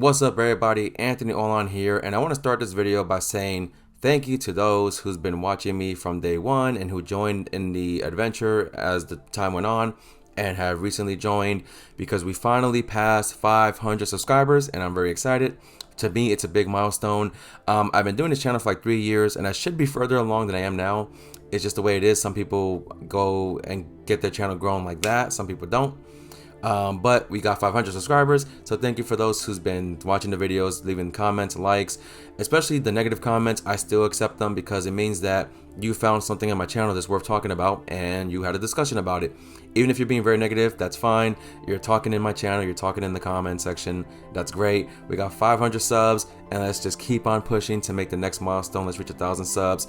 What's up everybody, Anthony Olan here, and I want to start this video by saying thank you to those who's been watching me from day one and who joined in the adventure as the time went on and have recently joined, because we finally passed 500 subscribers and I'm very excited. To me, it's a big milestone. I've been doing this channel for like 3 years and I should be further along than I am now. It's just the way it is. Some people go and get their channel growing like that, some people don't. But we got 500 subscribers, so thank you for those who's been watching the videos, leaving comments, likes, especially the negative comments. I still accept them because it means that you found something on my channel that's worth talking about and you had a discussion about it. Even if you're being very negative, that's fine. You're talking in my channel, you're talking in the comment section, that's great. We got 500 subs and let's just keep on pushing to make the next milestone. Let's reach 1,000 subs.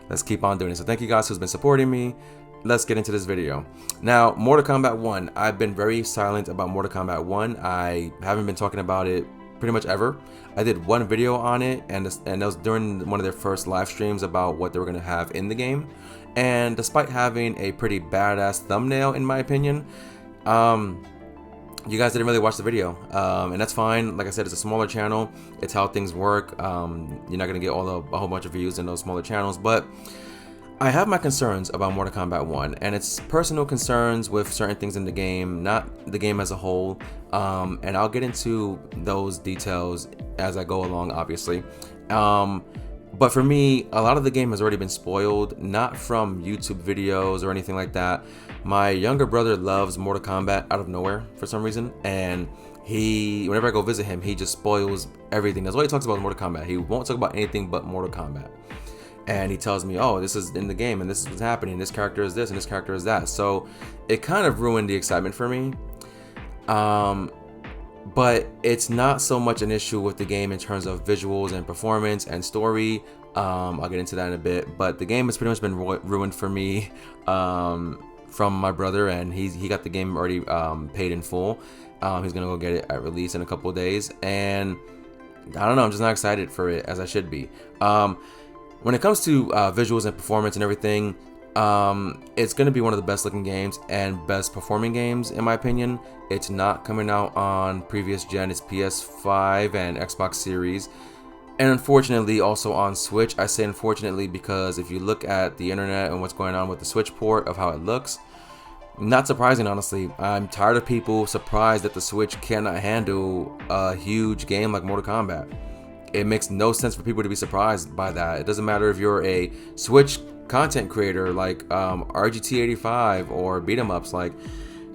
Let's keep on doing it. So thank you guys who's been supporting me. Let's get into this video. Now, Mortal Kombat 1. I've been very silent about Mortal Kombat 1. I haven't been talking about it pretty much ever. I did one video on it, and that was during one of their first live streams about what they were going to have in the game. And despite having a pretty badass thumbnail, in my opinion, you guys didn't really watch the video, and that's fine. Like I said, it's a smaller channel. It's how things work. You're not going to get a whole bunch of views in those smaller channels, but I have my concerns about Mortal Kombat 1, and it's personal concerns with certain things in the game, not the game as a whole, and I'll get into those details as I go along, obviously. But for me, a lot of the game has already been spoiled, not from YouTube videos or anything like that. My younger brother loves Mortal Kombat out of nowhere for some reason, and whenever I go visit him, he just spoils everything. That's all he talks about is Mortal Kombat. He won't talk about anything but Mortal Kombat. And he tells me, oh, this is in the game and this is what's happening, this character is this and this character is that. So it kind of ruined the excitement for me. But it's not so much an issue with the game in terms of visuals and performance and story. I'll get into that in a bit, but the game has pretty much been ruined for me from my brother, and he got the game already paid in full. He's gonna go get it at release in a couple of days, and I don't know, I'm just not excited for it as I should be. When it comes to visuals and performance and everything, it's going to be one of the best looking games and best performing games in my opinion. It's not coming out on previous gen, it's PS5 and Xbox Series, and unfortunately also on Switch. I say unfortunately because if you look at the internet and what's going on with the Switch port of how it looks, not surprising honestly. I'm tired of people surprised that the Switch cannot handle a huge game like Mortal Kombat. It makes no sense for people to be surprised by that. It doesn't matter if you're a Switch content creator like RGT85 or beat 'em ups. Like,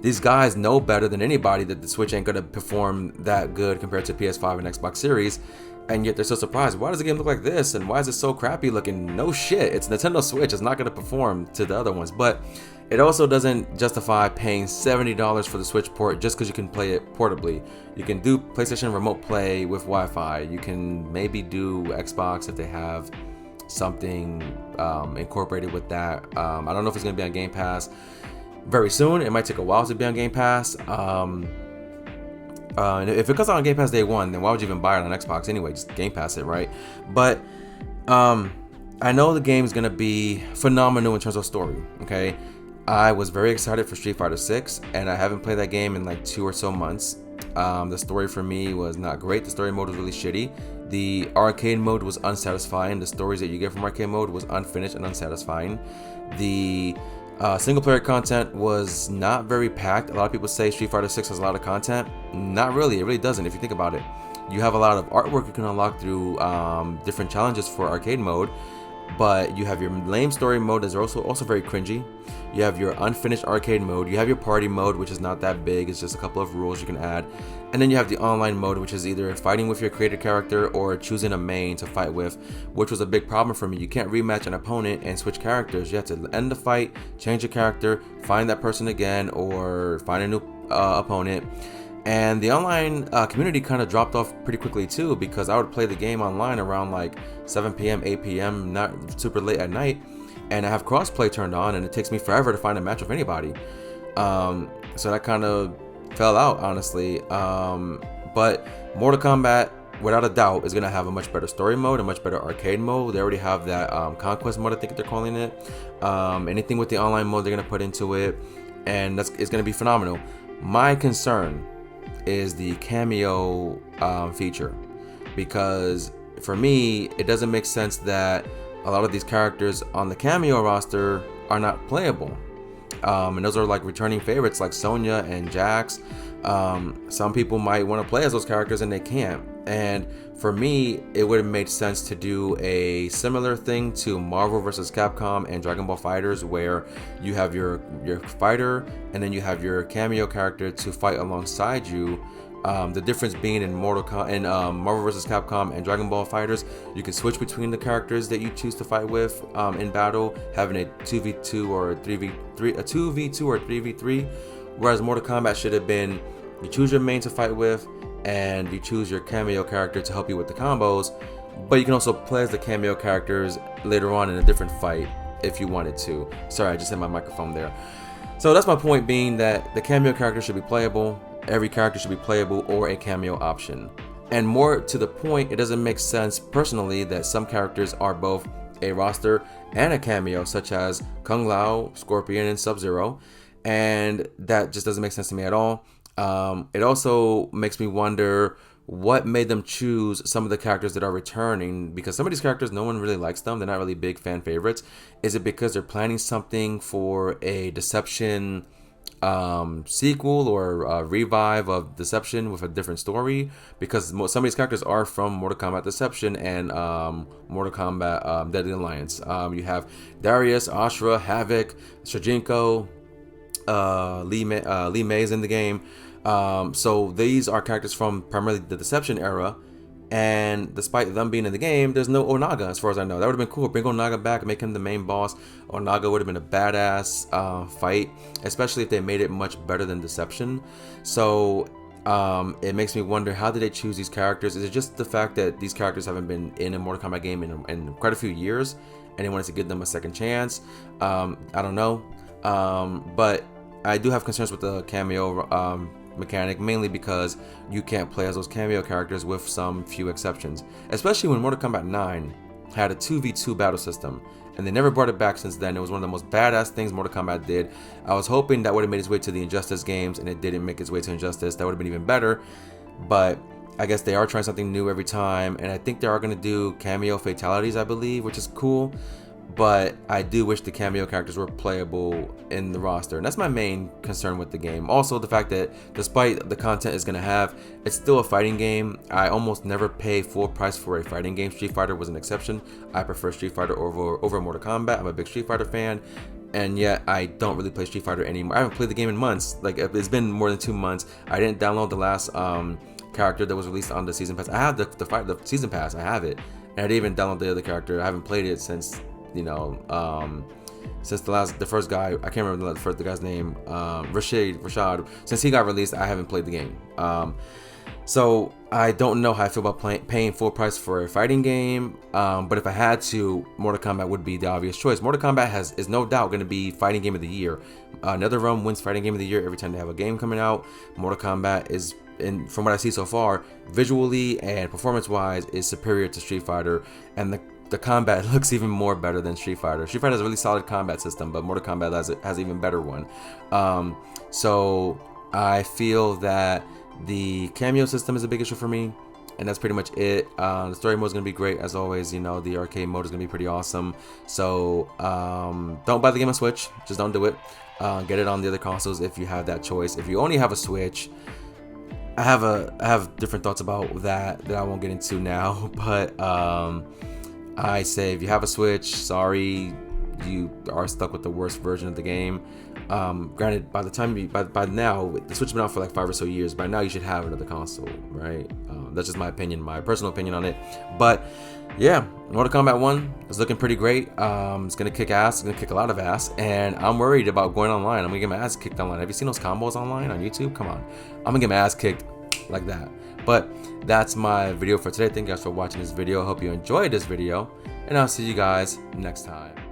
these guys know better than anybody that the Switch ain't gonna perform that good compared to PS5 and Xbox Series, and yet they're so surprised. Why does the game look like this? And why is it so crappy looking? No shit, it's Nintendo Switch. It's not gonna perform to the other ones. But it also doesn't justify paying $70 for the Switch port just because you can play it portably. You can do PlayStation Remote Play with Wi-Fi. You can maybe do Xbox if they have something incorporated with that. I don't know if it's going to be on Game Pass very soon. It might take a while to be on Game Pass. And if it comes out on Game Pass day one, then why would you even buy it on Xbox anyway? Just Game Pass it, right? But I know the game is going to be phenomenal in terms of story, okay? I was very excited for Street Fighter 6, and I haven't played that game in like 2 or so months. The story for me was not great. The story mode was really shitty. The arcade mode was unsatisfying. The stories that you get from arcade mode was unfinished and unsatisfying. The single player content was not very packed. A lot of people say Street Fighter 6 has a lot of content. Not really. It really doesn't if you think about it. You have a lot of artwork you can unlock through different challenges for arcade mode, but you have your lame story mode that's also very cringy. You have your unfinished arcade mode. You have your party mode, which is not that big. It's just a couple of rules you can add. And then you have the online mode, which is either fighting with your created character or choosing a main to fight with, which was a big problem for me. You can't rematch an opponent and switch characters. You have to end the fight, change your character, find that person again, or find a new opponent. And the online community kind of dropped off pretty quickly too, because I would play the game online around like 7 p.m., 8 p.m., not super late at night, and I have crossplay turned on, and it takes me forever to find a match with anybody. So that kind of fell out, honestly. But Mortal Kombat, without a doubt, is going to have a much better story mode, a much better arcade mode. They already have that conquest mode, I think they're calling it. Anything with the online mode they're going to put into it, and it's going to be phenomenal. My concern is the cameo feature, because for me it doesn't make sense that a lot of these characters on the cameo roster are not playable. And those are like returning favorites like Sonya and Jax. Some people might want to play as those characters and they can't. And for me, it would have made sense to do a similar thing to Marvel vs. Capcom and Dragon Ball FighterZ, where you have your fighter and then you have your cameo character to fight alongside you. The difference being in Marvel vs. Capcom and Dragon Ball FighterZ, you can switch between the characters that you choose to fight with in battle, having a 2v2 or a 3v3, a 2v2 or 3v3. Whereas Mortal Kombat should have been, you choose your main to fight with, and you choose your cameo character to help you with the combos. But you can also play as the cameo characters later on in a different fight if you wanted to. Sorry, I just hit my microphone there. So that's my point, being that the cameo character should be playable. Every character should be playable or a cameo option. And more to the point, it doesn't make sense personally that some characters are both a roster and a cameo, such as Kung Lao, Scorpion, and Sub-Zero. And that just doesn't make sense to me at all. It also makes me wonder what made them choose some of the characters that are returning, because some of these characters, no one really likes them. They're not really big fan favorites. Is it because they're planning something for a Deception sequel or a revive of Deception with a different story? Because some of these characters are from Mortal Kombat Deception and Mortal Kombat Deadly Alliance. You have Darius, Ashura, Havoc, Shujinko, Lee May's in the game. So these are characters from primarily the Deception era, and despite them being in the game, there's no Onaga as far as I know. That would have been cool. Bring Onaga back and make him the main boss. Onaga would have been a badass fight, especially if they made it much better than Deception. So it makes me wonder, how did they choose these characters? Is it just the fact that these characters haven't been in a Mortal Kombat game in quite a few years, and they wanted to give them a second chance? I don't know. But I do have concerns with the cameo mechanic, mainly because you can't play as those cameo characters with some few exceptions, especially when Mortal Kombat 9 had a 2v2 battle system, and they never brought it back since then. It was one of the most badass things Mortal Kombat did. I was hoping that would have made its way to the Injustice games, and it didn't make its way to Injustice. That would have been even better, but I guess they are trying something new every time, and I think they are going to do cameo fatalities, I believe, which is cool. But I do wish the cameo characters were playable in the roster, and that's my main concern with the game. Also, the fact that despite the content it's going to have, it's still a fighting game. I almost never pay full price for a fighting game. Street Fighter was an exception. I prefer Street Fighter over Mortal Kombat. I'm a big Street Fighter fan, and yet I don't really play Street Fighter anymore. I haven't played the game in months. Like, it's been more than 2 months. I didn't download the last character that was released on the season pass. I have the season pass. I have it, and I didn't even download the other character. I haven't played it since, you know, since the first guy, I can't remember the guy's name, Rashad. Since he got released, I haven't played the game. So I don't know how I feel about paying full price for a fighting game. But if I had to, Mortal Kombat would be the obvious choice. Mortal Kombat is no doubt going to be fighting game of the year. NetherRealm wins fighting game of the year every time they have a game coming out. Mortal Kombat is, from what I see so far, visually and performance-wise, is superior to Street Fighter, and the combat looks even more better than Street Fighter. Street Fighter has a really solid combat system, but Mortal Kombat has an even better one. So I feel that the cameo system is a big issue for me, and that's pretty much it. The story mode is going to be great, as always. You know, the arcade mode is going to be pretty awesome. So don't buy the game on Switch. Just don't do it. Get it on the other consoles if you have that choice. If you only have a Switch, I have different thoughts about that I won't get into now, but I say if you have a Switch, sorry, you are stuck with the worst version of the game. Granted, by the time by now, the Switch has been out for like 5 or so years. By now, you should have another console, right? That's just my opinion, my personal opinion on it. But yeah, Mortal Kombat 1 is looking pretty great. It's gonna kick ass. It's gonna kick a lot of ass, and I'm worried about going online. I'm gonna get my ass kicked online. Have you seen those combos online on YouTube? Come on, I'm gonna get my ass kicked like that. But that's my video for today. Thank you guys for watching this video. I hope you enjoyed this video, and I'll see you guys next time.